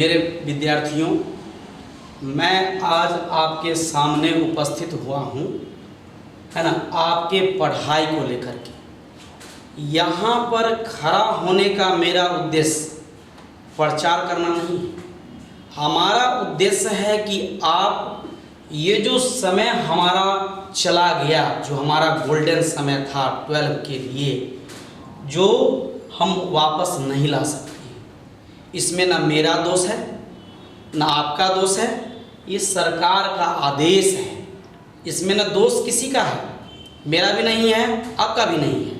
मेरे विद्यार्थियों, मैं आज आपके सामने उपस्थित हुआ हूँ, है ना, आपके पढ़ाई को लेकर के। यहाँ पर खड़ा होने का मेरा उद्देश्य प्रचार करना नहीं है। हमारा उद्देश्य है कि आप ये जो समय हमारा चला गया, जो हमारा गोल्डन समय था 12 के लिए, जो हम वापस नहीं ला सकते। इसमें ना मेरा दोष है, ना आपका दोष है, ये सरकार का आदेश है। इसमें ना दोष किसी का है, मेरा भी नहीं है, आपका भी नहीं है,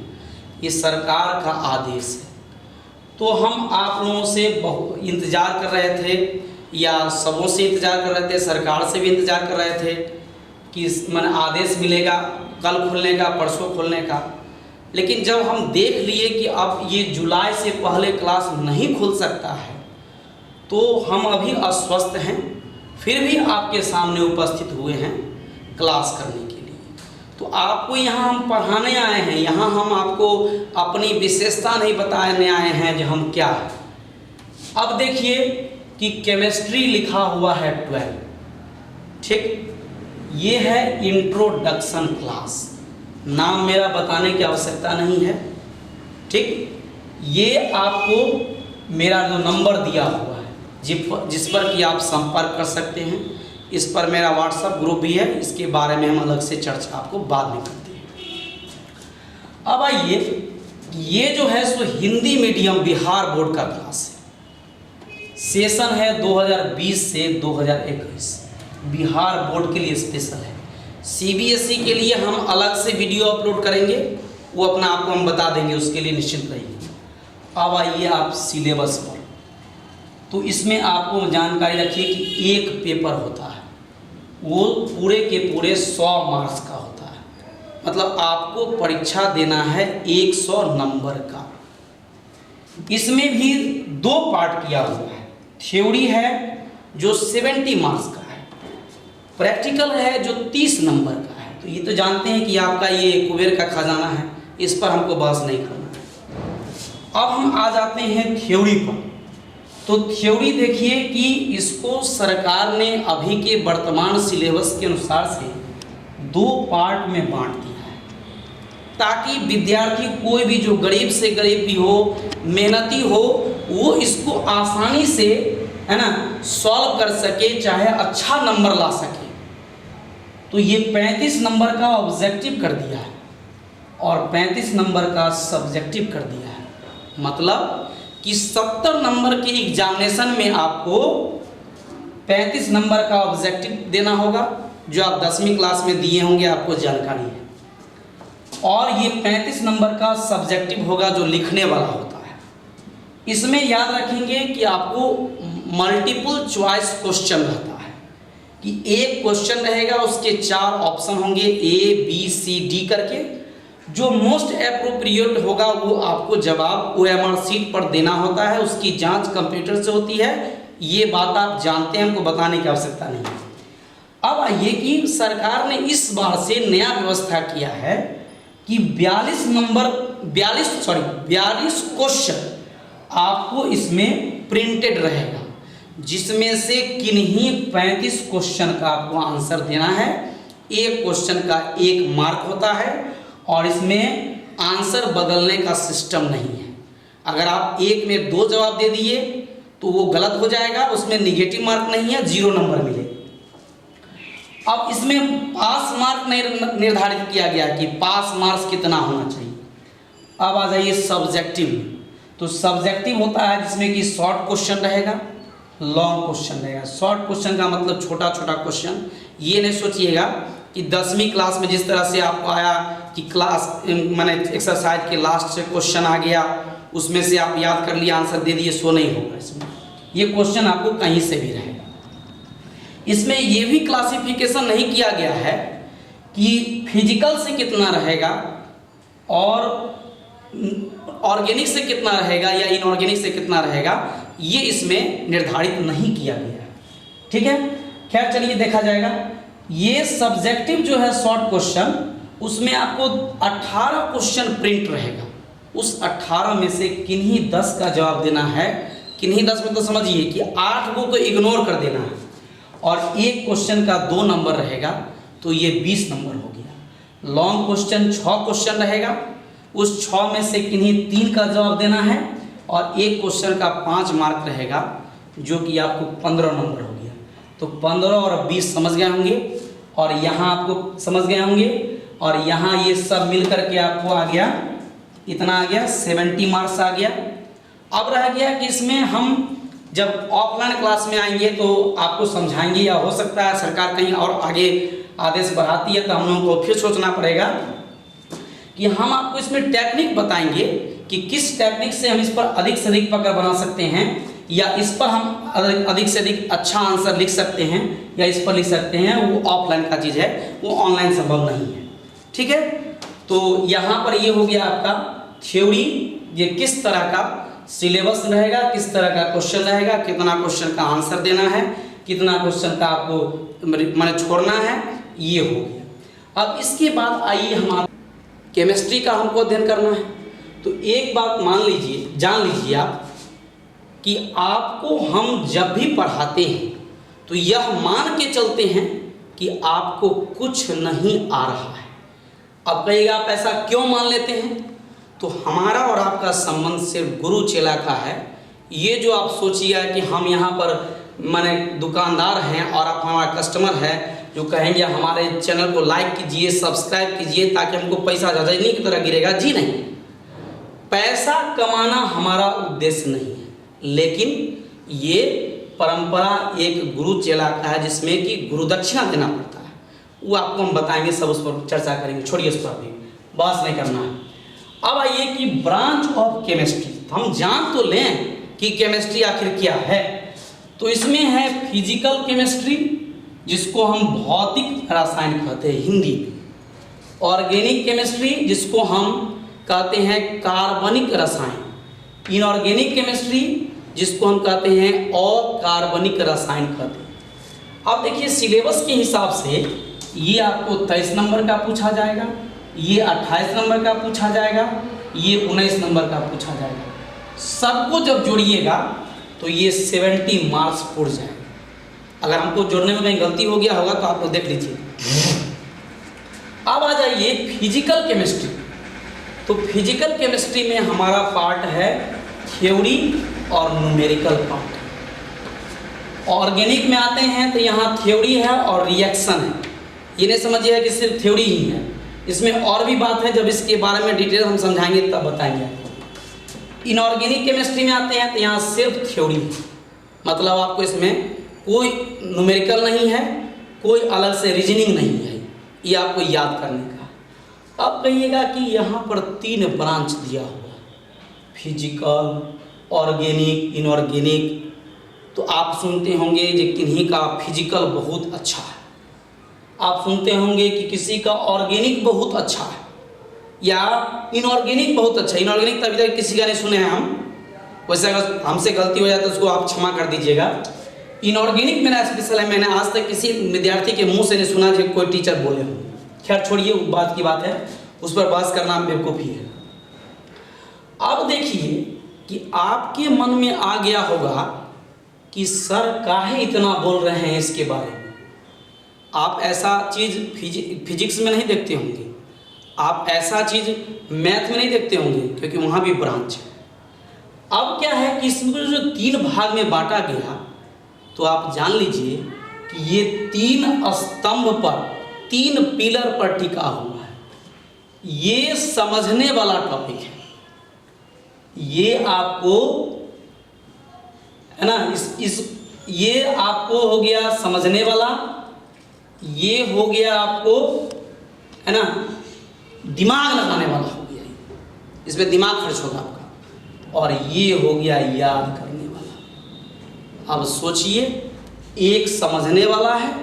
ये सरकार का आदेश है। तो हम आप लोगों से बहुत इंतज़ार कर रहे थे, या सबों से इंतज़ार कर रहे थे, सरकार से भी इंतज़ार कर रहे थे कि मन आदेश मिलेगा कल खुलने का, परसों खुलने का। लेकिन जब हम देख लिए कि अब ये जुलाई से पहले क्लास नहीं खुल सकता है, तो हम अभी अस्वस्थ हैं, फिर भी आपके सामने उपस्थित हुए हैं क्लास करने के लिए। तो आपको यहाँ हम पढ़ाने आए हैं, यहाँ हम आपको अपनी विशेषता नहीं बताने आए हैं जो हम क्या है। अब देखिए कि केमिस्ट्री लिखा हुआ है 12, ठीक, ये है इंट्रोडक्शन क्लास। नाम मेरा बताने की आवश्यकता नहीं है, ठीक। ये आपको मेरा जो नंबर दिया हुआ है, जिस पर कि आप संपर्क कर सकते हैं, इस पर मेरा व्हाट्सएप ग्रुप भी है, इसके बारे में हम अलग से चर्चा आपको बाद में करते हैं। अब आइए, ये जो है सो हिंदी मीडियम बिहार बोर्ड का क्लास है। सेशन है 2020 से 2021, बिहार बोर्ड के लिए स्पेशल है। सीबीएसई के लिए हम अलग से वीडियो अपलोड करेंगे, वो अपना आपको हम बता देंगे, उसके लिए निश्चिंत रहिए। अब आइए आप सिलेबस पर। तो इसमें आपको जानकारी रखिए कि एक पेपर होता है, वो पूरे के पूरे 100 मार्क्स का होता है। मतलब आपको परीक्षा देना है 100 नंबर का। इसमें भी 2 पार्ट किया हुआ है। थ्योरी है जो 70 मार्क्स का है, प्रैक्टिकल है जो 30 नंबर का है। तो ये तो जानते हैं कि आपका ये कुबेर का खजाना है, इस पर हमको बहस नहीं करना है। अब हम आ जाते हैं थ्योरी पर। तो थ्योरी देखिए कि इसको सरकार ने अभी के वर्तमान सिलेबस के अनुसार से 2 पार्ट में बांट दिया है, ताकि विद्यार्थी कोई भी जो गरीब से गरीब भी हो, मेहनती हो, वो इसको आसानी से, है ना, सॉल्व कर सके, चाहे अच्छा नंबर ला सके। तो ये 35 नंबर का ऑब्जेक्टिव कर दिया है और 35 नंबर का सब्जेक्टिव कर दिया है। मतलब कि 70 नंबर के एग्जामिनेशन में आपको 35 नंबर का ऑब्जेक्टिव देना होगा, जो आप 10वीं क्लास में दिए होंगे, आपको जानकारी है। और ये 35 नंबर का सब्जेक्टिव होगा जो लिखने वाला होता है। इसमें याद रखेंगे कि आपको मल्टीपल चॉइस क्वेश्चन रहता है, कि एक क्वेश्चन रहेगा, उसके 4 ऑप्शन होंगे, A, B, C, D करके। जो मोस्ट एप्रोप्रिएट होगा वो आपको जवाब OMR शीट पर देना होता है, उसकी जांच कंप्यूटर से होती है। ये बात आप जानते हैं, हमको बताने की आवश्यकता नहीं है। अब आइए कि सरकार ने इस बार से नया व्यवस्था किया है कि 42 क्वेश्चन आपको इसमें प्रिंटेड रहेगा, जिसमें से किन्हीं 35 क्वेश्चन का आपको आंसर देना है। एक क्वेश्चन का 1 मार्क होता है और इसमें आंसर बदलने का सिस्टम नहीं है। अगर आप एक में 2 जवाब दे दिए तो वो गलत हो जाएगा, उसमें निगेटिव मार्क नहीं है, 0 नंबर मिलेगा। अब इसमें पास मार्क निर्धारित किया गया कि पास मार्क्स कितना होना चाहिए। अब आ जाइए सब्जेक्टिव। तो सब्जेक्टिव होता है जिसमें कि शॉर्ट क्वेश्चन रहेगा, लॉन्ग क्वेश्चन रहेगा। शॉर्ट क्वेश्चन का मतलब छोटा छोटा क्वेश्चन। ये नहीं सोचिएगा कि 10वीं क्लास में जिस तरह से आपको आया कि क्लास माने एक्सरसाइज के लास्ट से क्वेश्चन आ गया, उसमें से आप याद कर लिए, आंसर दे दिए, सो नहीं होगा। इसमें ये क्वेश्चन आपको कहीं से भी रहेगा। इसमें ये भी क्लासिफिकेशन नहीं किया गया है कि फिजिकल से कितना रहेगा और ऑर्गेनिक से कितना रहेगा या इनऑर्गेनिक से कितना रहेगा, ये इसमें निर्धारित नहीं किया गया है, ठीक है। खैर चलिए देखा जाएगा। ये सब्जेक्टिव जो है शॉर्ट क्वेश्चन, उसमें आपको 18 क्वेश्चन प्रिंट रहेगा। उस 18 में से किन्हीं 10 का जवाब देना है किन्हीं 10 में तो समझिए कि 8 को इग्नोर कर देना है और एक क्वेश्चन का 2 नंबर रहेगा तो ये 20 नंबर हो गया। लॉन्ग क्वेश्चन 6 क्वेश्चन रहेगा, उस 6 में से किन्हीं 3 का जवाब देना है और एक क्वेश्चन का 5 मार्क रहेगा जो कि आपको 15 नंबर हो गया। तो 15 और 20 समझ गए होंगे और यहाँ आपको समझ गए होंगे और यहाँ ये सब मिल करके आपको आ गया, इतना आ गया 70 मार्क्स आ गया। अब रह गया कि इसमें हम जब ऑफलाइन क्लास में आएंगे तो आपको समझाएंगे या हो सकता है सरकार कहीं और आगे आदेश बढ़ाती है तो हम लोगों को फिर सोचना पड़ेगा कि हम आपको इसमें टेक्निक बताएंगे कि किस टेक्निक से हम इस पर अधिक से अधिक पकड़ बना सकते हैं या इस पर हम अधिक से अधिक अच्छा आंसर लिख सकते हैं या इस पर लिख सकते हैं। वो ऑफलाइन का चीज़ है, वो ऑनलाइन संभव नहीं है। ठीक है, तो यहाँ पर ये हो गया आपका थ्योरी, ये किस तरह का सिलेबस रहेगा, किस तरह का क्वेश्चन रहेगा, कितना क्वेश्चन का आंसर देना है, कितना क्वेश्चन का आपको मैंने छोड़ना है, ये हो गया। अब इसके बाद आइए हमारा केमिस्ट्री का हमको अध्ययन करना है। तो एक बात मान लीजिए, जान लीजिए आप कि आपको हम जब भी पढ़ाते हैं तो यह मान के चलते हैं कि आपको कुछ नहीं आ रहा है। अब कहिएगा आप ऐसा क्यों मान लेते हैं? तो हमारा और आपका संबंध सिर्फ गुरु चेला का है। ये जो आप सोचिएगा कि हम यहाँ पर माने दुकानदार हैं और आप हमारा कस्टमर है जो कहेंगे हमारे चैनल को लाइक कीजिए, सब्सक्राइब कीजिए ताकि हमको पैसा रजनी की तरह गिरेगा। जी नहीं, पैसा कमाना हमारा उद्देश्य नहीं है, लेकिन ये परंपरा एक गुरु चेला का है जिसमें कि गुरु दक्षिणा देना पड़ता है। वो आपको हम बताएंगे, सब उस पर चर्चा करेंगे, छोड़िए उस पर अभी बहस नहीं करना है। अब आइए कि ब्रांच ऑफ केमिस्ट्री, हम जान तो लें कि केमिस्ट्री आखिर क्या है। तो इसमें है फिजिकल केमिस्ट्री जिसको हम भौतिक रसायन कहते हैं हिंदी में, ऑर्गेनिक केमिस्ट्री जिसको हम कहते हैं कार्बनिक रसायन, इनऑर्गेनिक केमिस्ट्री जिसको हम कहते हैं अकार्बनिक रसायन कहते हैं। अब देखिए सिलेबस के हिसाब से ये आपको 23 नंबर का पूछा जाएगा, ये 28 नंबर का पूछा जाएगा, ये 19 नंबर का पूछा जाएगा। सबको जब जोड़िएगा तो ये 70 मार्क्स उड़ जाएगा। अगर हमको जोड़ने में कहीं गलती हो गया होगा तो आप लोग देख लीजिए। अब आ जाइए फिजिकल केमिस्ट्री। तो फिजिकल केमिस्ट्री में हमारा पार्ट है थ्योरी और न्यूमेरिकल पार्ट। ऑर्गेनिक में आते हैं तो यहाँ थ्योरी है और रिएक्शन है। ये नहीं समझिए कि सिर्फ थ्योरी ही है, इसमें और भी बात है, जब इसके बारे में डिटेल हम समझाएंगे तब बताएंगे। इनऑर्गेनिक केमिस्ट्री में आते हैं तो यहाँ सिर्फ थ्योरी है, मतलब आपको इसमें कोई न्यूमेरिकल नहीं है, कोई अलग से रीजनिंग नहीं है, ये आपको याद करने का। अब कहिएगा कि यहाँ पर 3 ब्रांच दिया हुआ, फिजिकल, ऑर्गेनिक, इनऑर्गेनिक। तो आप सुनते होंगे कि किन्हीं का फिजिकल बहुत अच्छा है, आप सुनते होंगे कि किसी का ऑर्गेनिक बहुत अच्छा है या इनऑर्गेनिक बहुत अच्छा है। इनऑर्गेनिक तभी तक किसी का नहीं सुने हैं हम, वैसे अगर हमसे गलती हो जाए तो उसको आप क्षमा कर दीजिएगा। इनऑर्गेनिक मेरा स्पेशल है, मैंने आज तक किसी विद्यार्थी के मुंह से नहीं सुना कि कोई टीचर बोले हो। खैर छोड़िए, बात की बात है, उस पर बहस करना बेवकूफ़ी है। अब देखिए कि आपके मन में आ गया होगा कि सर काहे इतना बोल रहे हैं इसके बारे में। आप ऐसा चीज़ फिजिक्स में नहीं देखते होंगे, आप ऐसा चीज़ मैथ में नहीं देखते होंगे, क्योंकि वहाँ भी ब्रांच है। अब क्या है कि इसमें जो 3 भाग में बांटा गया, तो आप जान लीजिए कि ये 3 स्तंभ पर, 3 पिलर पर टिका हुआ है। ये समझने वाला टॉपिक है, ये आपको है ना, ये आपको हो गया समझने वाला, ये हो गया आपको है ना दिमाग लगाने वाला हो गया, इसमें दिमाग खर्च होगा आपका, और ये हो गया याद करने वाला। अब सोचिए, एक समझने वाला है,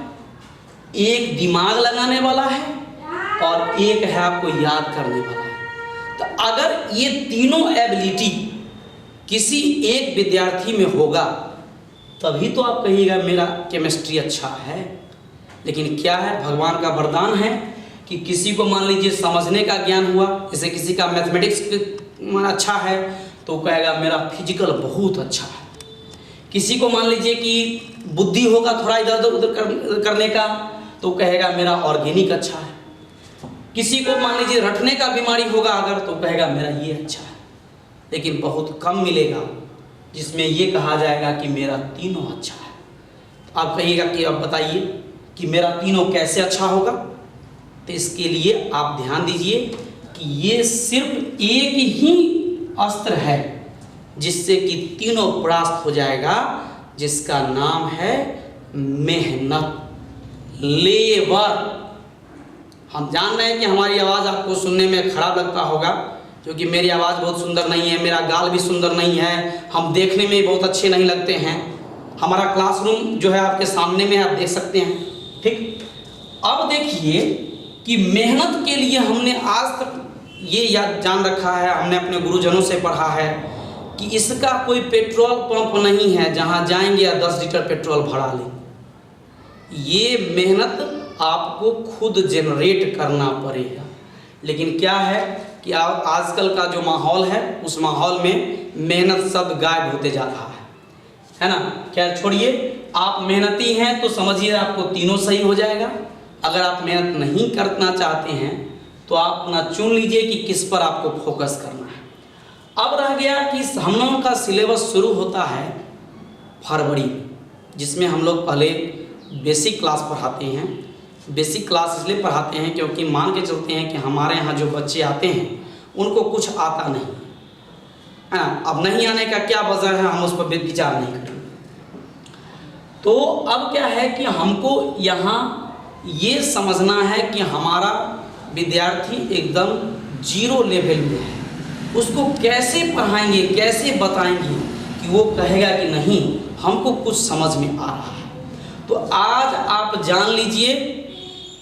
एक दिमाग लगाने वाला है और एक है आपको याद करने वाला है। तो अगर ये तीनों एबिलिटी किसी एक विद्यार्थी में होगा तभी तो आप कहिएगा मेरा केमिस्ट्री अच्छा है। लेकिन क्या है, भगवान का वरदान है कि किसी को मान लीजिए समझने का ज्ञान हुआ, जैसे किसी का मैथमेटिक्स अच्छा है तो कहेगा मेरा फिजिकल बहुत अच्छा है, किसी को मान लीजिए कि बुद्धि होगा थोड़ा इधर उधर करने का तो कहेगा मेरा ऑर्गेनिक अच्छा है। किसी को मान लीजिए रटने का बीमारी होगा अगर तो कहेगा मेरा ये अच्छा है। लेकिन बहुत कम मिलेगा जिसमें ये कहा जाएगा कि मेरा तीनों अच्छा है। आप कहिएगा कि अब बताइए कि मेरा तीनों कैसे अच्छा होगा। तो इसके लिए आप ध्यान दीजिए कि ये सिर्फ एक ही अस्त्र है जिससे कि तीनों परास्त हो जाएगा, जिसका नाम है मेहनत, लेबर। हम जान रहे हैं कि हमारी आवाज़ आपको सुनने में खराब लगता होगा क्योंकि मेरी आवाज़ बहुत सुंदर नहीं है, मेरा गाल भी सुंदर नहीं है, हम देखने में बहुत अच्छे नहीं लगते हैं। हमारा क्लासरूम जो है आपके सामने में आप देख सकते हैं, ठीक। अब देखिए कि मेहनत के लिए हमने आज तक ये याद जान रखा है, हमने अपने गुरुजनों से पढ़ा है कि इसका कोई पेट्रोल पंप नहीं है जहाँ जाएंगे या 10 लीटर पेट्रोल भरा लें। ये मेहनत आपको खुद जनरेट करना पड़ेगा। लेकिन क्या है कि आजकल का जो माहौल है उस माहौल में मेहनत सब गायब होते जा रहा है ना। क्या छोड़िए, आप मेहनती हैं तो समझिए आपको तीनों सही हो जाएगा। अगर आप मेहनत नहीं करना चाहते हैं तो आप अपना चुन लीजिए कि किस पर आपको फोकस करना है। अब रह गया कि हम लोगों का सिलेबस शुरू होता है फरवरी में, जिसमें हम लोग पहले बेसिक क्लास पढ़ाते हैं। बेसिक क्लास इसलिए पढ़ाते हैं क्योंकि मान के चलते हैं कि हमारे यहाँ जो बच्चे आते हैं उनको कुछ आता नहीं है ना। अब नहीं आने का क्या वजह है हम उस पर विचार नहीं करेंगे। तो अब क्या है कि हमको यहाँ ये समझना है कि हमारा विद्यार्थी एकदम 0 लेवल में है, उसको कैसे पढ़ाएंगे, कैसे बताएंगे कि वो कहेगा कि नहीं हमको कुछ समझ में आ रहा है। तो आज आप जान लीजिए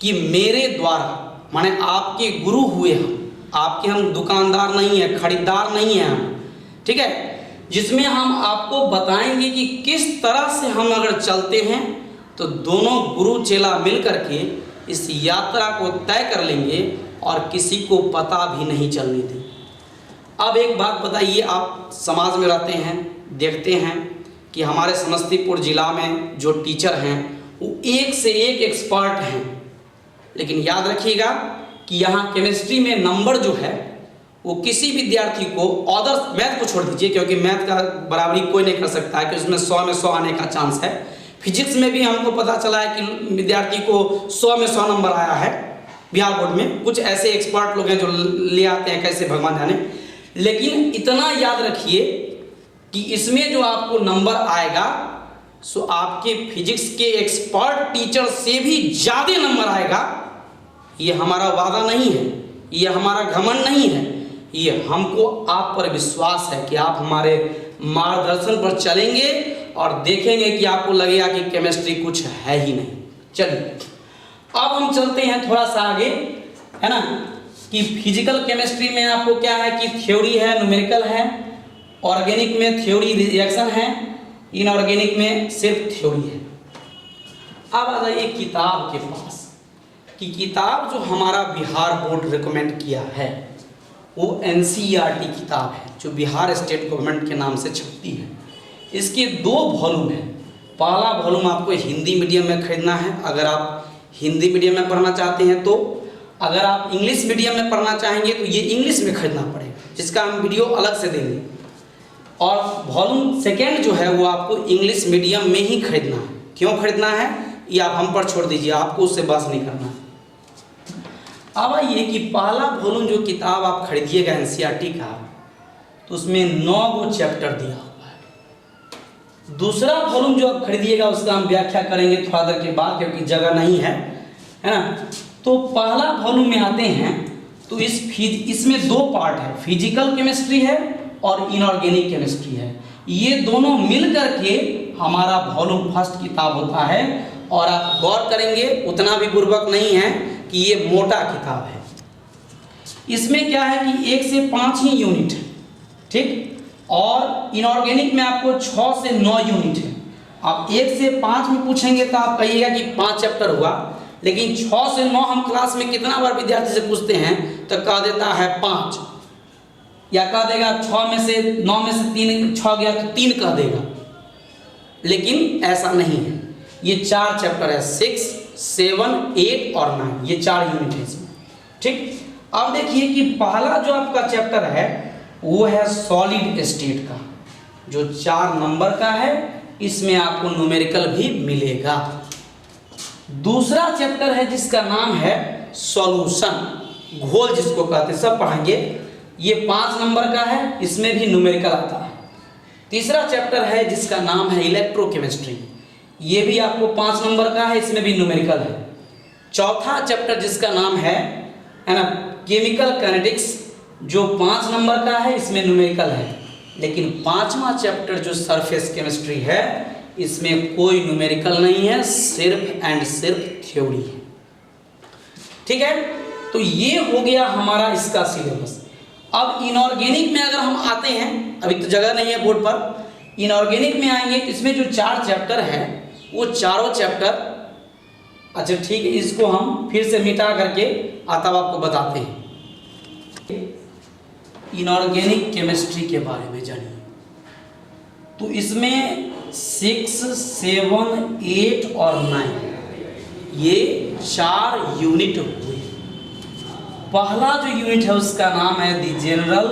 कि मेरे द्वारा, माने आपके गुरु हुए हम दुकानदार नहीं है, खरीदार नहीं है हम, ठीक है, जिसमें हम आपको बताएंगे कि किस तरह से हम अगर चलते हैं तो दोनों गुरु चेला मिल करके इस यात्रा को तय कर लेंगे और किसी को पता भी नहीं चलने दें। अब एक बात बताइए, आप समाज में रहते हैं, देखते हैं कि हमारे समस्तीपुर जिला में जो टीचर हैं वो एक से एक एक्सपर्ट हैं। लेकिन याद रखिएगा कि यहाँ केमिस्ट्री में नंबर जो है वो किसी विद्यार्थी को, अदर मैथ को छोड़ दीजिए क्योंकि मैथ का बराबरी कोई नहीं कर सकता है कि उसमें 100 में 100 आने का चांस है। फिजिक्स में भी हमको पता चला है कि विद्यार्थी को 100 में 100 नंबर आया है बिहार बोर्ड में। कुछ ऐसे एक्सपर्ट लोग हैं जो ले आते हैं, कैसे भगवान जाने। लेकिन इतना याद रखिए कि इसमें जो आपको नंबर आएगा सो आपके फिजिक्स के एक्सपर्ट टीचर से भी ज़्यादा नंबर आएगा। ये हमारा वादा नहीं है, ये हमारा घमंड नहीं है, ये हमको आप पर विश्वास है कि आप हमारे मार्गदर्शन पर चलेंगे और देखेंगे कि आपको लगेगा कि केमिस्ट्री कुछ है ही नहीं। चलिए अब हम चलते हैं थोड़ा सा आगे, है ना, कि फिजिकल केमिस्ट्री में आपको क्या है कि थ्योरी है, न्यूमेरिकल है, ऑर्गेनिक में थ्योरी रिएक्शन है, इनऑर्गेनिक में सिर्फ थ्योरी है। अब आ जाइए किताब के पास कि किताब जो हमारा बिहार बोर्ड रिकमेंड किया है वो NCERT किताब है जो बिहार स्टेट गवर्नमेंट के नाम से छपती है। इसके 2 वॉल्यूम हैं। पहला वॉल्यूम आपको हिंदी मीडियम में खरीदना है अगर आप हिंदी मीडियम में पढ़ना चाहते हैं तो। अगर आप इंग्लिश मीडियम में पढ़ना चाहेंगे तो ये इंग्लिश में खरीदना पड़ेगा, जिसका हम वीडियो अलग से देंगे। और वॉल्यूम सेकेंड जो है वो आपको इंग्लिश मीडियम में ही खरीदना है। क्यों खरीदना है ये आप हम पर छोड़ दीजिए, आपको उससे बहस नहीं करना है। अब आइए कि पहला वॉल्यूम जो किताब आप खरीदिएगा NCERT का तो उसमें 9 गो चैप्टर दिया हुआ है। दूसरा वॉल्यूम जो आप खरीदिएगा उसका हम व्याख्या करेंगे थोड़ा देर के बाद क्योंकि जगह नहीं है, है ना। तो पहला वॉल्यूम में आते हैं तो इसमें 2 पार्ट है, फिजिकल केमिस्ट्री है और इनऑर्गेनिक केमिस्ट्री है। ये दोनों मिल करके हमारा वॉल्यूम फर्स्ट किताब होता है। और आप गौर करेंगे उतना भी बुर्बक नहीं है कि ये मोटा किताब है। इसमें क्या है कि 1 से 5 ही यूनिट है, ठीक। और इनऑर्गेनिक में आपको 6 से 9 यूनिट है। आप 1 से 5 में पूछेंगे तो आप कहिएगा कि 5 चैप्टर हुआ, लेकिन 6 से 9 हम क्लास में कितना बार विद्यार्थी से पूछते हैं तो कह देता है 5, या कह देगा 6 में से 9 में से 3 6 गया तो 3 कह देगा। लेकिन ऐसा नहीं है। ये 4 चैप्टर है, 6, 7, 8 और 9, ये 4 यूनिट है इसमें। ठीक, अब देखिए कि पहला जो आपका चैप्टर है वो है सॉलिड स्टेट का, जो 4 नंबर का है, इसमें आपको न्यूमेरिकल भी मिलेगा। दूसरा चैप्टर है जिसका नाम है सॉल्यूशन, घोल जिसको कहते हैं, सब पढ़ेंगे। ये 5 नंबर का है, इसमें भी न्यूमेरिकल आता है। तीसरा चैप्टर है जिसका नाम है इलेक्ट्रोकेमिस्ट्री, ये भी आपको 5 नंबर का है, इसमें भी न्यूमेरिकल है। चौथा चैप्टर जिसका नाम है ना केमिकल काइनेटिक्स, जो 5 नंबर का है, इसमें न्यूमेरिकल है। लेकिन 5वां चैप्टर जो सरफेस केमिस्ट्री है, इसमें कोई न्यूमेरिकल नहीं है, सिर्फ एंड सिर्फ थ्योरी है। ठीक है, तो ये हो गया हमारा इसका सिलेबस। अब इनऑर्गेनिक में अगर हम आते हैं, अभी तो जगह नहीं है बोर्ड पर, इनऑर्गेनिक में आएंगे तो इसमें जो 4 चैप्टर है वो चारों चैप्टर, अच्छा ठीक है, इसको हम फिर से मिटा करके आता हुआ आपको बताते हैं। इनऑर्गेनिक केमिस्ट्री के बारे में जानिए। तो इसमें 6, 7, 8 और 9 ये 4 यूनिट हुए। पहला जो यूनिट है उसका नाम है the general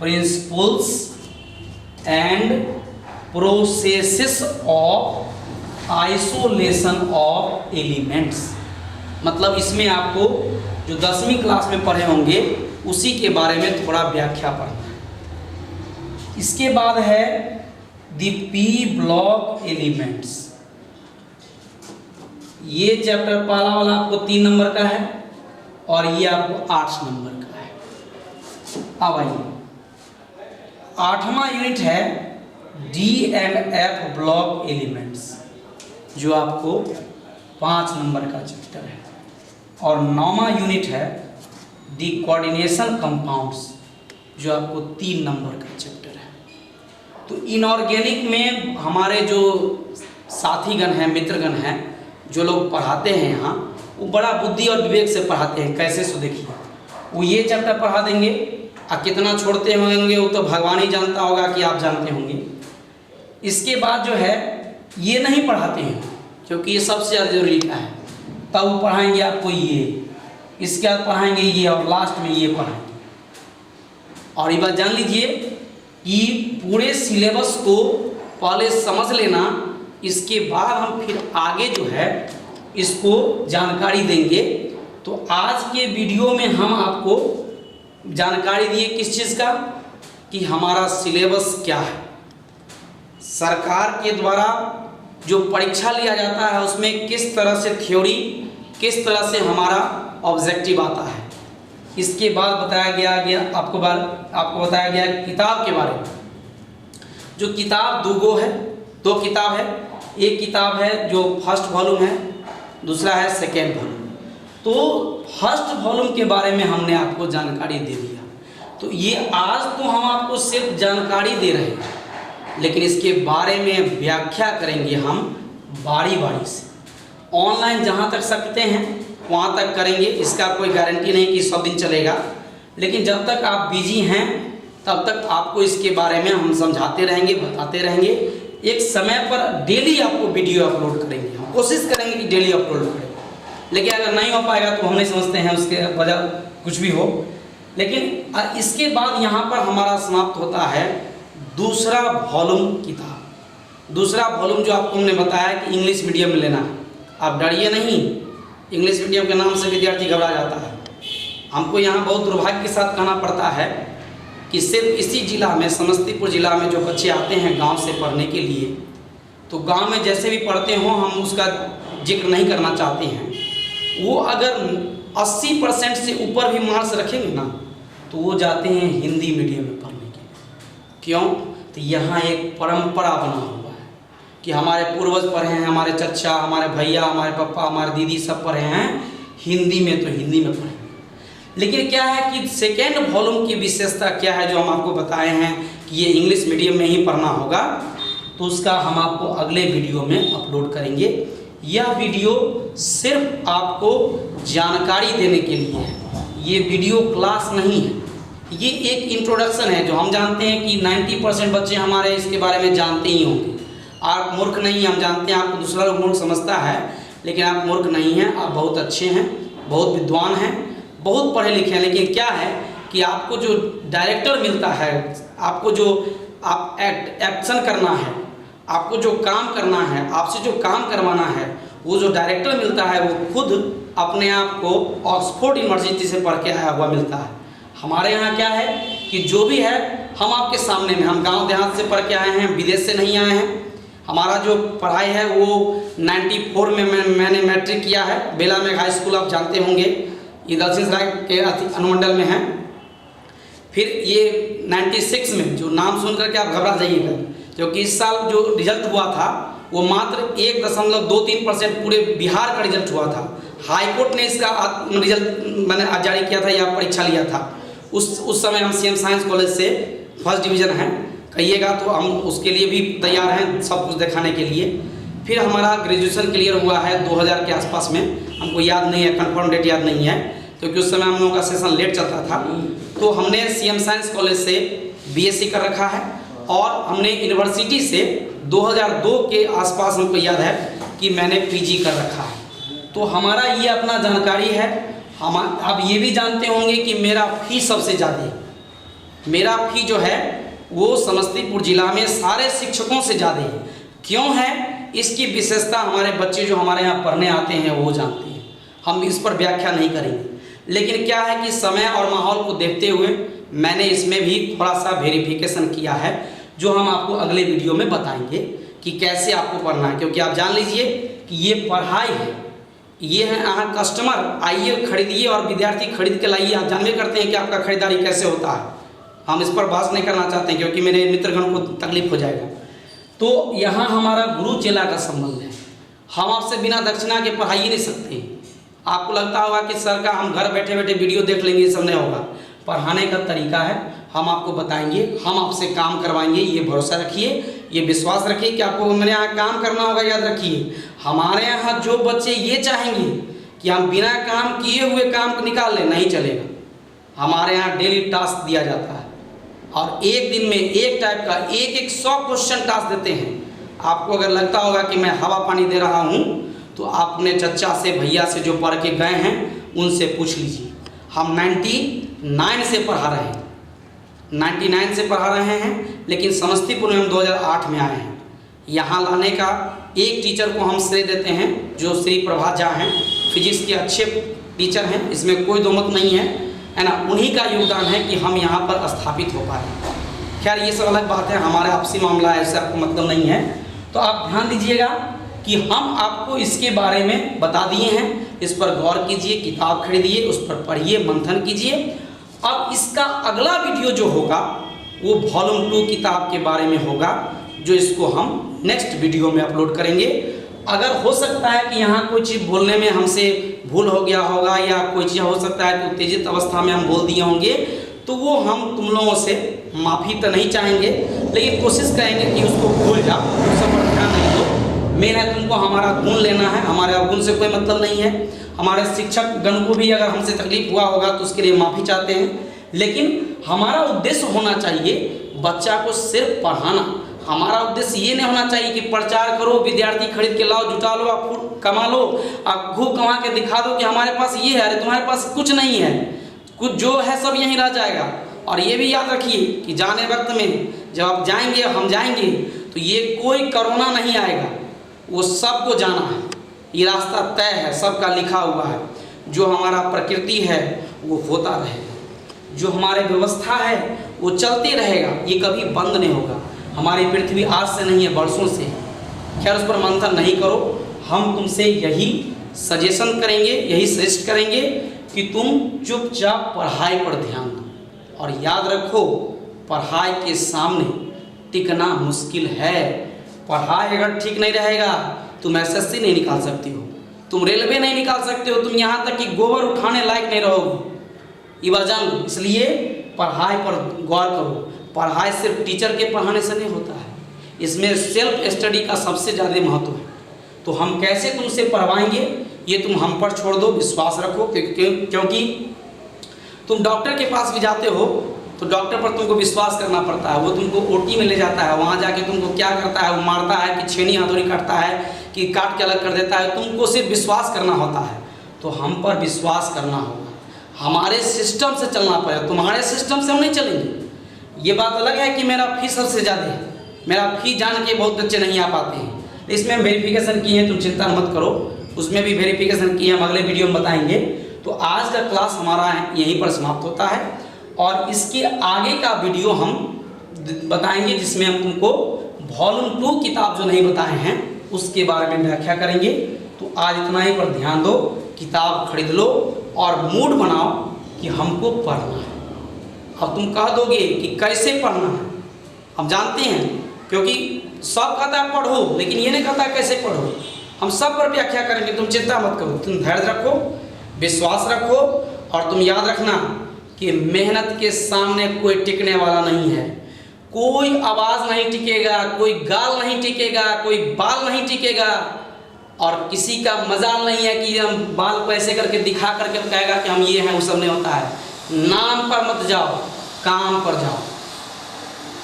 principles and processes of isolation of elements. मतलब इसमें आपको जो 10वीं क्लास में पढ़े होंगे उसी के बारे में थोड़ा व्याख्या पढ़ना है। इसके बाद है द पी ब्लॉक एलिमेंट्स, ये चैप्टर पहला वाला आपको 3 नंबर का है और ये आपको 8 नंबर का है। अब आइए 8वां यूनिट है D and F block elements, जो आपको 5 नंबर का चैप्टर है। और 9वां यूनिट है दी कोऑर्डिनेशन कंपाउंड्स, जो आपको 3 नंबर का चैप्टर है। तो इनऑर्गेनिक में हमारे जो साथीगण हैं, मित्रगण हैं, जो लोग पढ़ाते हैं यहाँ, वो बड़ा बुद्धि और विवेक से पढ़ाते हैं। कैसे सो देखिए, वो ये चैप्टर पढ़ा देंगे और कितना छोड़ते होंगे वो तो भगवान ही जानता होगा कि आप जानते होंगे। इसके बाद जो है ये नहीं पढ़ाते हैं, क्योंकि ये सबसे ज़्यादा जरूरी का है। तब वो पढ़ाएंगे आपको ये, इसके बाद पढ़ाएंगे ये, और लास्ट में ये पढ़ाएंगे। और ये बात जान लीजिए कि पूरे सिलेबस को पहले समझ लेना, इसके बाद हम फिर आगे जो है इसको जानकारी देंगे। तो आज के वीडियो में हम आपको जानकारी दिए किस चीज़ का, कि हमारा सिलेबस क्या है। सरकार के द्वारा जो परीक्षा लिया जाता है उसमें किस तरह से थ्योरी, किस तरह से हमारा ऑब्जेक्टिव आता है। इसके बाद बताया गया आपको बताया गया किताब के बारे में। जो किताब दो किताब है, एक किताब है जो फर्स्ट वॉल्यूम है, दूसरा है सेकेंड वॉल्यूम। तो फर्स्ट वॉल्यूम के बारे में हमने आपको जानकारी दे दिया। तो ये आज तो हम आपको सिर्फ जानकारी दे रहे हैं, लेकिन इसके बारे में व्याख्या करेंगे हम बारी बारी से। ऑनलाइन जहाँ तक सकते हैं वहाँ तक करेंगे, इसका कोई गारंटी नहीं कि 100 दिन चलेगा, लेकिन जब तक आप बिजी हैं तब तक आपको इसके बारे में हम समझाते रहेंगे, बताते रहेंगे। एक समय पर डेली आपको वीडियो अपलोड करेंगे, हम कोशिश करेंगे कि डेली अपलोड करें, लेकिन अगर नहीं हो पाएगा तो हम नहीं समझते हैं उसके वजह कुछ भी हो। लेकिन इसके बाद यहाँ पर हमारा समाप्त होता है दूसरा वॉल्यूम किताब। दूसरा वॉल्यूम जो आपको हमने बताया कि इंग्लिश मीडियम में लेना है। आप डरिए नहीं, इंग्लिश मीडियम के नाम से विद्यार्थी घबरा जाता है। हमको यहाँ बहुत दुर्भाग्य के साथ कहना पड़ता है कि सिर्फ इसी ज़िला में, समस्तीपुर ज़िला में जो बच्चे आते हैं गांव से पढ़ने के लिए, तो गांव में जैसे भी पढ़ते हों हम उसका जिक्र नहीं करना चाहते हैं। वो अगर 80% से ऊपर भी मार्क्स रखेंगे ना, तो वो जाते हैं हिंदी मीडियम में पढ़ने के लिए। क्यों? तो यहाँ एक परंपरा बना हुआ है कि हमारे पूर्वज पढ़े हैं, हमारे चचा, हमारे भैया, हमारे पापा, हमारे दीदी सब पढ़े हैं हिंदी में, तो हिंदी में पढ़ेंगे। लेकिन क्या है कि सेकेंड वॉल्यूम की विशेषता क्या है, जो हम आपको बताए हैं कि ये इंग्लिश मीडियम में ही पढ़ना होगा, तो उसका हम आपको अगले वीडियो में अपलोड करेंगे। यह वीडियो सिर्फ आपको जानकारी देने के लिए है, ये वीडियो क्लास नहीं है। ये एक इंट्रोडक्शन है, जो हम जानते हैं कि 90% बच्चे हमारे इसके बारे में जानते ही होंगे। आप मूर्ख नहीं, हम जानते हैं आपको दूसरा लोग मूर्ख समझता है, लेकिन आप मूर्ख नहीं हैं, आप बहुत अच्छे हैं, बहुत विद्वान हैं, बहुत पढ़े लिखे हैं। लेकिन क्या है कि आपको जो डायरेक्टर मिलता है, आपको जो आप एक्शन करना है, आपको जो काम करना है, आपसे जो काम करवाना है, वो जो डायरेक्टर मिलता है वो खुद अपने आप को ऑक्सफोर्ड यूनिवर्सिटी से पढ़ के आया हुआ मिलता है। हमारे यहाँ क्या है कि जो भी है हम आपके सामने में, हम गांव देहात से पढ़ के आए हैं, विदेश से नहीं आए हैं। हमारा जो पढ़ाई है वो 94 में मैंने मैट्रिक किया है। बेला में हाई स्कूल आप जानते होंगे, ये दलसिंहसराय के अनुमंडल में है। फिर ये 96 में, जो नाम सुन करके आप घबरा जाइएगा, क्योंकि इस साल जो रिजल्ट हुआ था वो मात्र 1.23% पूरे बिहार का रिजल्ट हुआ था। हाई कोर्ट ने इसका रिजल्ट मैंने जारी किया था या परीक्षा लिया था। उस समय हम सीएम साइंस कॉलेज से फर्स्ट डिवीज़न हैं, कहिएगा तो हम उसके लिए भी तैयार हैं, सब कुछ दिखाने के लिए। फिर हमारा ग्रेजुएशन क्लियर हुआ है 2000 के आसपास में, हमको याद नहीं है, कंफर्म डेट याद नहीं है, क्योंकि उस समय हम लोगों का सेशन लेट चलता था। तो हमने सीएम साइंस कॉलेज से बीएससी कर रखा है, और हमने यूनिवर्सिटी से 2002 के आसपास हमको याद है कि मैंने पीजी कर रखा है। तो हमारा ये अपना जानकारी है। हम आप ये भी जानते होंगे कि मेरा फी सबसे ज़्यादा है। मेरा फी जो है वो समस्तीपुर जिला में सारे शिक्षकों से ज़्यादा है। क्यों है इसकी विशेषता हमारे बच्चे जो हमारे यहाँ पढ़ने आते हैं वो जानते हैं, हम इस पर व्याख्या नहीं करेंगे। लेकिन क्या है कि समय और माहौल को देखते हुए मैंने इसमें भी थोड़ा सा वेरिफिकेशन किया है, जो हम आपको अगले वीडियो में बताएंगे कि कैसे आपको पढ़ना है। क्योंकि आप जान लीजिए कि ये पढ़ाई है, ये है यहाँ कस्टमर आइए खरीदिए और विद्यार्थी खरीद के लाइए। आप जानवे करते हैं कि आपका खरीदारी कैसे होता है, हम इस पर बहस नहीं करना चाहते हैं क्योंकि मेरे मित्रगण को तकलीफ हो जाएगा। तो यहाँ हमारा गुरु चेला का संबंध है। हम आपसे बिना दक्षिणा के पढ़ाई ही नहीं सकते। आपको लगता होगा कि सर का हम घर बैठे बैठे वीडियो देख लेंगे, ये सब नहीं होगा। पढ़ाने का तरीका है, हम आपको बताएंगे, हम आपसे काम करवाएंगे। ये भरोसा रखिए, ये विश्वास रखिए कि आपको मेरे यहाँ काम करना होगा। याद रखिए, हमारे यहाँ जो बच्चे ये चाहेंगे कि हम बिना काम किए हुए काम निकाल लें, नहीं चलेगा। हमारे यहाँ डेली टास्क दिया जाता है और एक दिन में एक टाइप का 100 क्वेश्चन टास्क देते हैं। आपको अगर लगता होगा कि मैं हवा पानी दे रहा हूँ तो आप अपने चचा से, भैया से जो पढ़ के गए हैं उनसे पूछ लीजिए। हम 99 से पढ़ा रहे हैं, 99 से पढ़ा रहे हैं, लेकिन समस्तीपुर में हम 2008 में आए हैं। यहाँ लाने का एक टीचर को हम श्रेय देते हैं, जो श्री प्रभात झा हैं, फिजिक्स के अच्छे टीचर हैं, इसमें कोई दो मत नहीं है ना। उन्हीं का योगदान है कि हम यहाँ पर स्थापित हो पाए। खैर ये सब अलग बात है, हमारा आपसी मामला है, ऐसे आपको मतलब नहीं है। तो आप ध्यान दीजिएगा कि हम आपको इसके बारे में बता दिए हैं, इस पर गौर कीजिए, किताब खरीदिए, उस पर पढ़िए, मंथन कीजिए। अब इसका अगला वीडियो जो होगा वो वॉल्यूम 2 किताब के बारे में होगा, जो इसको हम नेक्स्ट वीडियो में अपलोड करेंगे। अगर हो सकता है कि यहाँ कोई चीज़ बोलने में हमसे भूल हो गया होगा या कोई चीज़ हो सकता है कि उत्तेजित अवस्था में हम बोल दिए होंगे, तो वो हम तुम लोगों से माफ़ी तो नहीं चाहेंगे, लेकिन कोशिश करेंगे कि उसको भूल जाओ, उस पर ध्यान नहीं दो। मेन है तुमको हमारा गुण लेना है, हमारे अवगुण से कोई मतलब नहीं है। हमारे शिक्षक गण को भी अगर हमसे तकलीफ हुआ होगा तो उसके लिए माफ़ी चाहते हैं, लेकिन हमारा उद्देश्य होना चाहिए बच्चा को सिर्फ पढ़ाना। हमारा उद्देश्य ये नहीं होना चाहिए कि प्रचार करो, विद्यार्थी खरीद के लाओ, जुटा लो, आप कमा लो, आप खूब कमा के दिखा दो कि हमारे पास ये है। अरे तुम्हारे पास कुछ नहीं है, कुछ जो है सब यहीं रह जाएगा। और ये भी याद रखिए कि जाने वक्त में जब आप जाएंगे, हम जाएंगे, तो ये कोई कोरोना नहीं आएगा, वो सबको जाना है। ये रास्ता तय है, सबका लिखा हुआ है। जो हमारा प्रकृति है वो होता रहेगा, जो हमारे व्यवस्था है वो चलती रहेगा, ये कभी बंद नहीं होगा। हमारी पृथ्वी आज से नहीं है, बरसों से। खैर उस पर मंथन नहीं करो। हम तुमसे यही सजेशन करेंगे, यही सजेस्ट करेंगे कि तुम चुपचाप पढ़ाई पर ध्यान दो। और याद रखो, पढ़ाई के सामने टिकना मुश्किल है। पढ़ाई अगर ठीक नहीं रहेगा, तुम एसएससी नहीं निकाल सकती हो, तुम रेलवे नहीं निकाल सकते हो, तुम यहाँ तक कि गोबर उठाने लायक नहीं रहोगे। ये बात जान लो। इसलिए पढ़ाई पर गौर करो। पढ़ाई सिर्फ टीचर के पढ़ाने से नहीं होता है, इसमें सेल्फ स्टडी का सबसे ज़्यादा महत्व है। तो हम कैसे तुमसे पढ़वाएंगे ये तुम हम पर छोड़ दो, विश्वास रखो। क्योंकि तुम डॉक्टर के पास भी जाते हो तो डॉक्टर पर तुमको विश्वास करना पड़ता है। वो तुमको ओटी में ले जाता है, वहाँ जाके तुमको क्या करता है, वो मारता है कि छेनी हथौड़ी काटता है कि काट के अलग कर देता है, तुमको सिर्फ विश्वास करना होता है। तो हम पर विश्वास करना होगा, हमारे सिस्टम से चलना पड़ेगा, तुम्हारे सिस्टम से हम नहीं चलेंगे। ये बात अलग है कि मेरा फी सबसे ज़्यादा है, मेरा फी जान के बहुत बच्चे नहीं आ पाते हैं, इसमें हम वेरिफिकेशन किए हैं, तुम चिंता मत करो, उसमें भी वेरिफिकेशन किए, हम अगले वीडियो में बताएंगे। तो आज का क्लास हमारा यहीं पर समाप्त होता है और इसके आगे का वीडियो हम बताएंगे जिसमें हम तुमको वॉल्यूम 2 किताब जो नहीं बताए हैं उसके बारे में व्याख्या करेंगे। तो आज इतना ही पर ध्यान दो, किताब खरीद लो और मूड बनाओ कि हमको पढ़ना है। अब तुम कह दोगे कि कैसे पढ़ना है, हम जानते हैं, क्योंकि सब कहता है पढ़ो, लेकिन ये नहीं कहता कैसे पढ़ो। हम सब पर व्याख्या करेंगे, तुम चिंता मत करो, तुम धैर्य रखो, विश्वास रखो और तुम याद रखना कि मेहनत के सामने कोई टिकने वाला नहीं है। कोई आवाज़ नहीं टिकेगा, कोई गाल नहीं टिकेगा, कोई बाल नहीं टिकेगा और किसी का मजाल नहीं है कि हम बाल को ऐसे करके दिखा करके कहेगा कि हम ये हैं, वो सब नहीं होता है। नाम पर मत जाओ, काम पर जाओ।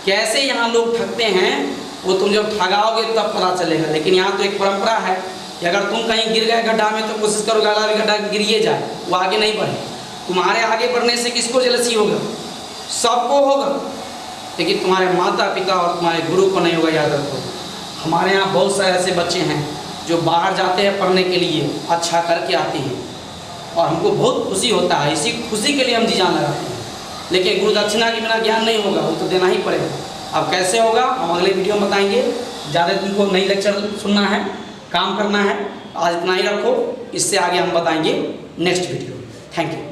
कैसे यहाँ लोग ठगते हैं वो तुम जब ठगाओगे तब पता चलेगा। लेकिन यहाँ तो एक परंपरा है कि अगर तुम कहीं गिर गए गड्ढा में तो कोशिश करो गला भी गड्ढा गिरिए जाए, वो आगे नहीं बढ़े। तुम्हारे आगे बढ़ने से किसको जेलसी होगा? सबको होगा, लेकिन तुम्हारे माता पिता और तुम्हारे गुरु को नहीं होगा, याद रखो। हमारे यहाँ बहुत सारे ऐसे बच्चे हैं जो बाहर जाते हैं पढ़ने के लिए, अच्छा करके आते हैं और हमको बहुत खुशी होता है, इसी खुशी के लिए हम जी जान लगाते हैं। लेकिन गुरु दक्षिणा के बिना ज्ञान नहीं होगा, वो तो देना ही पड़ेगा। अब कैसे होगा हम अगले वीडियो में बताएंगे। ज़्यादा तुमको नई लेक्चर सुनना है, काम करना है, आज इतना ही रखो, इससे आगे हम बताएंगे नेक्स्ट वीडियो। Thank you.